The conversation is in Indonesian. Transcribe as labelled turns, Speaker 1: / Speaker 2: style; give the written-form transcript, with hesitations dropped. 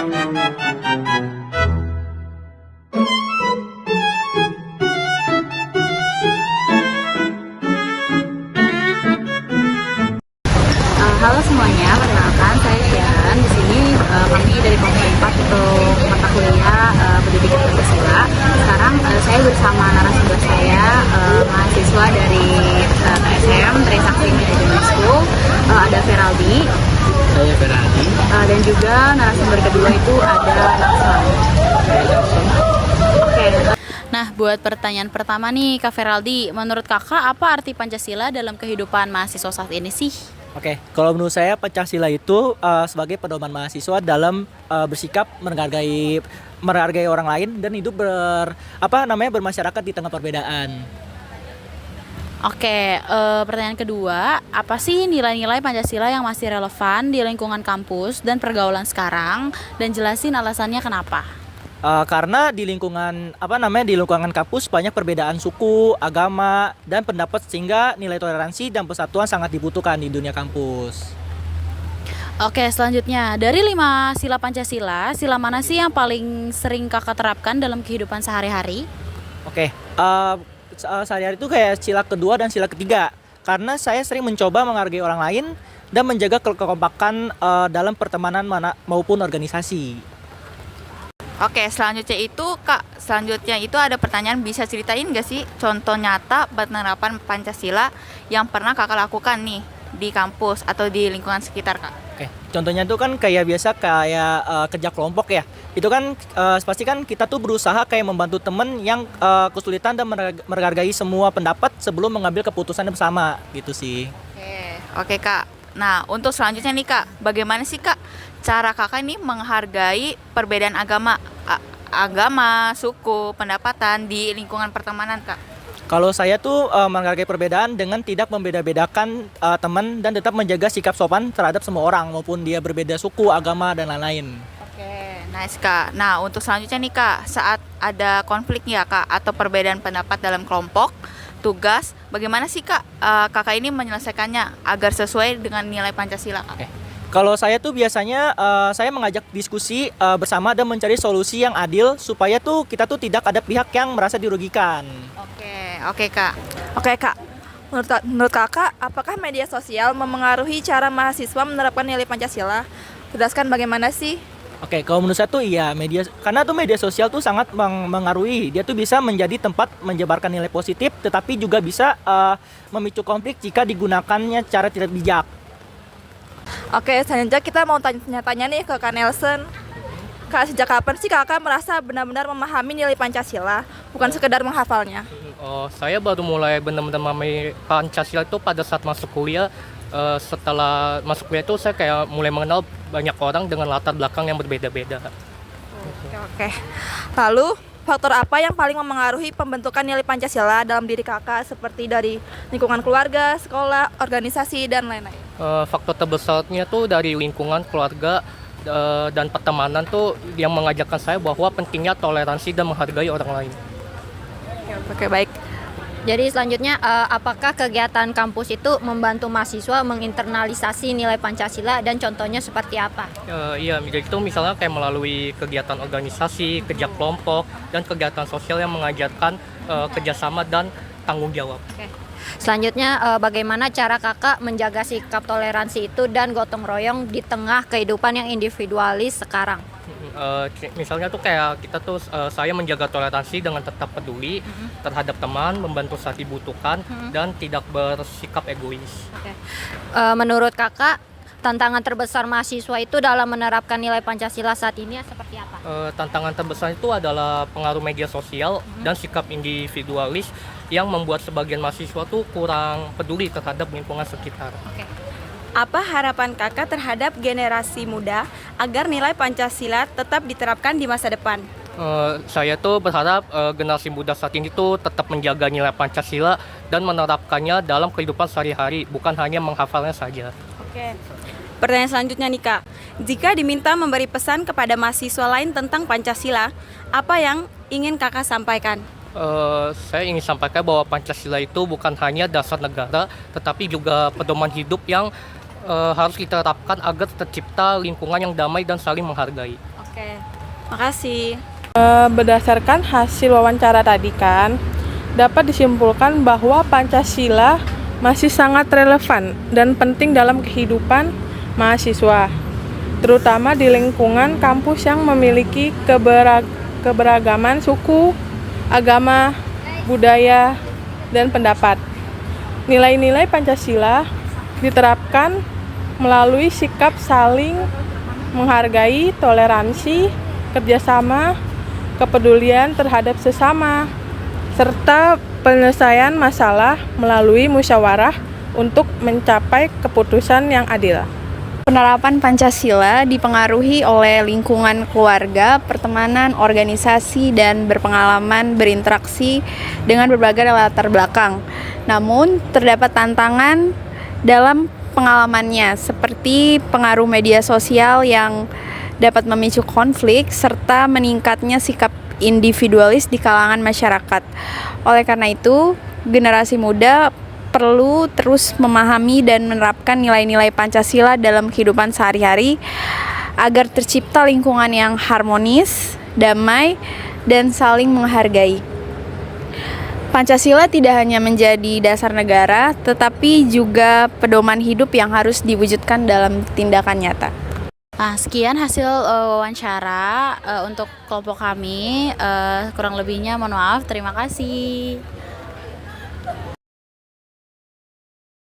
Speaker 1: Halo semuanya, perkenalkan saya Sharon. Di sini kami dari kelompok 4 untuk mata kuliah pendidikan Pancasila. Sekarang saya bersama narasumber saya, mahasiswa dari TSM Trisakti Management School, ada Feraldi.
Speaker 2: Saya Feraldi.
Speaker 1: Dan juga narasumber kedua itu ada Laksan. Oke.
Speaker 3: Nah, buat pertanyaan pertama nih, Kak Feraldi, menurut kakak apa arti Pancasila dalam kehidupan mahasiswa saat ini sih?
Speaker 2: Oke, kalau menurut saya Pancasila itu sebagai pedoman mahasiswa dalam bersikap menghargai orang lain dan hidup bermasyarakat di tengah perbedaan.
Speaker 3: Oke, pertanyaan kedua, apa sih nilai-nilai Pancasila yang masih relevan di lingkungan kampus dan pergaulan sekarang? Dan jelasin alasannya kenapa.
Speaker 2: Karena di lingkungan kampus banyak perbedaan suku, agama, dan pendapat sehingga nilai toleransi dan persatuan sangat dibutuhkan di dunia kampus.
Speaker 3: Oke, selanjutnya dari 5 sila Pancasila, sila mana sih yang paling sering kakak terapkan dalam kehidupan sehari-hari?
Speaker 2: Oke, sehari-hari itu kayak sila kedua dan sila ketiga. Karena saya sering mencoba menghargai orang lain dan menjaga kekompakan dalam pertemanan maupun organisasi.
Speaker 4: Oke, selanjutnya itu ada pertanyaan, bisa ceritain gak sih contoh nyata penerapan Pancasila yang pernah kakak lakukan nih di kampus atau di lingkungan sekitar, Kak?
Speaker 2: Oke, contohnya tuh kan kayak kerja kelompok ya. Itu kan pasti kan kita tuh berusaha kayak membantu temen yang kesulitan dan menghargai semua pendapat sebelum mengambil keputusan bersama gitu sih.
Speaker 4: Oke Kak. Nah, untuk selanjutnya nih Kak, bagaimana sih Kak cara kakak ini menghargai perbedaan agama, suku, pendapatan di lingkungan pertemanan, Kak?
Speaker 2: Kalau saya tuh menghargai perbedaan dengan tidak membeda-bedakan teman dan tetap menjaga sikap sopan terhadap semua orang maupun dia berbeda suku, agama dan lain-lain.
Speaker 4: Oke, nice Kak. Nah, untuk selanjutnya nih Kak, saat ada konflik ya Kak atau perbedaan pendapat dalam kelompok, tugas, bagaimana sih Kak kakak ini menyelesaikannya agar sesuai dengan nilai Pancasila, Kak?
Speaker 2: Oke. Kalau saya tuh biasanya saya mengajak diskusi bersama dan mencari solusi yang adil supaya tuh kita tuh tidak ada pihak yang merasa dirugikan.
Speaker 4: Oke Kak.
Speaker 5: Oke Kak, menurut kakak, apakah media sosial memengaruhi cara mahasiswa menerapkan nilai Pancasila? Jelaskan bagaimana sih?
Speaker 2: Oke, kalau menurut saya tuh iya, karena tuh media sosial tuh sangat mengaruhi. Dia tuh bisa menjadi tempat menyebarkan nilai positif, tetapi juga bisa memicu konflik jika digunakannya cara tidak bijak.
Speaker 5: Oke, selanjutnya kita mau tanya-tanya nih ke Kak Nelson. Kak, sejak kapan sih kakak merasa benar-benar memahami nilai Pancasila, bukan sekedar menghafalnya?
Speaker 6: Saya baru mulai benar-benar memahami Pancasila itu pada saat masuk kuliah. Setelah masuk kuliah itu saya kayak mulai mengenal banyak orang dengan latar belakang yang berbeda-beda.
Speaker 5: Oke. Lalu, faktor apa yang paling memengaruhi pembentukan nilai Pancasila dalam diri kakak, seperti dari lingkungan keluarga, sekolah, organisasi, dan lain-lain?
Speaker 6: Faktor terbesarnya tuh dari lingkungan keluarga dan pertemanan tuh yang mengajarkan saya bahwa pentingnya toleransi dan menghargai orang lain.
Speaker 5: Oke, baik.
Speaker 7: Jadi selanjutnya, apakah kegiatan kampus itu membantu mahasiswa menginternalisasi nilai Pancasila dan contohnya seperti apa?
Speaker 6: Iya, jadi itu misalnya kayak melalui kegiatan organisasi, kerja kelompok, dan kegiatan sosial yang mengajarkan kerjasama dan tanggung jawab.
Speaker 7: Oke. Selanjutnya, bagaimana cara kakak menjaga sikap toleransi itu dan gotong royong di tengah kehidupan yang individualis sekarang?
Speaker 6: Misalnya tuh kayak kita tuh saya menjaga toleransi dengan tetap peduli terhadap teman, membantu saat dibutuhkan, dan tidak bersikap egois.
Speaker 7: Oke. Menurut kakak, tantangan terbesar mahasiswa itu dalam menerapkan nilai Pancasila saat ini seperti apa?
Speaker 6: Tantangan terbesar itu adalah pengaruh media sosial dan sikap individualis yang membuat sebagian mahasiswa tuh kurang peduli terhadap lingkungan sekitar.
Speaker 7: Oke.
Speaker 5: Apa harapan kakak terhadap generasi muda agar nilai Pancasila tetap diterapkan di masa depan?
Speaker 6: Saya tuh berharap generasi muda saat ini tuh tetap menjaga nilai Pancasila dan menerapkannya dalam kehidupan sehari-hari, bukan hanya menghafalnya saja.
Speaker 5: Oke. Pertanyaan selanjutnya nih Kak, jika diminta memberi pesan kepada mahasiswa lain tentang Pancasila, apa yang ingin kakak sampaikan?
Speaker 6: Saya ingin sampaikan bahwa Pancasila itu bukan hanya dasar negara, tetapi juga pedoman hidup yang harus kita terapkan agar tercipta lingkungan yang damai dan saling menghargai.
Speaker 5: Oke, makasih.
Speaker 8: Berdasarkan hasil wawancara tadi kan, dapat disimpulkan bahwa Pancasila masih sangat relevan dan penting dalam kehidupan mahasiswa, terutama di lingkungan kampus yang memiliki keberagaman suku, agama, budaya, dan pendapat. Nilai-nilai Pancasila diterapkan melalui sikap saling menghargai, toleransi, kerjasama, kepedulian terhadap sesama, serta penyelesaian masalah melalui musyawarah untuk mencapai keputusan yang adil.
Speaker 9: Penerapan Pancasila dipengaruhi oleh lingkungan keluarga, pertemanan, organisasi, dan berpengalaman berinteraksi dengan berbagai latar belakang. Namun, terdapat tantangan dalam pengalamannya, seperti pengaruh media sosial yang dapat memicu konflik, serta meningkatnya sikap individualis di kalangan masyarakat. Oleh karena itu, generasi muda perlu terus memahami dan menerapkan nilai-nilai Pancasila dalam kehidupan sehari-hari agar tercipta lingkungan yang harmonis, damai, dan saling menghargai. Pancasila tidak hanya menjadi dasar negara, tetapi juga pedoman hidup yang harus diwujudkan dalam tindakan nyata.
Speaker 3: Nah, sekian hasil wawancara untuk kelompok kami. Kurang lebihnya mohon maaf. Terima kasih.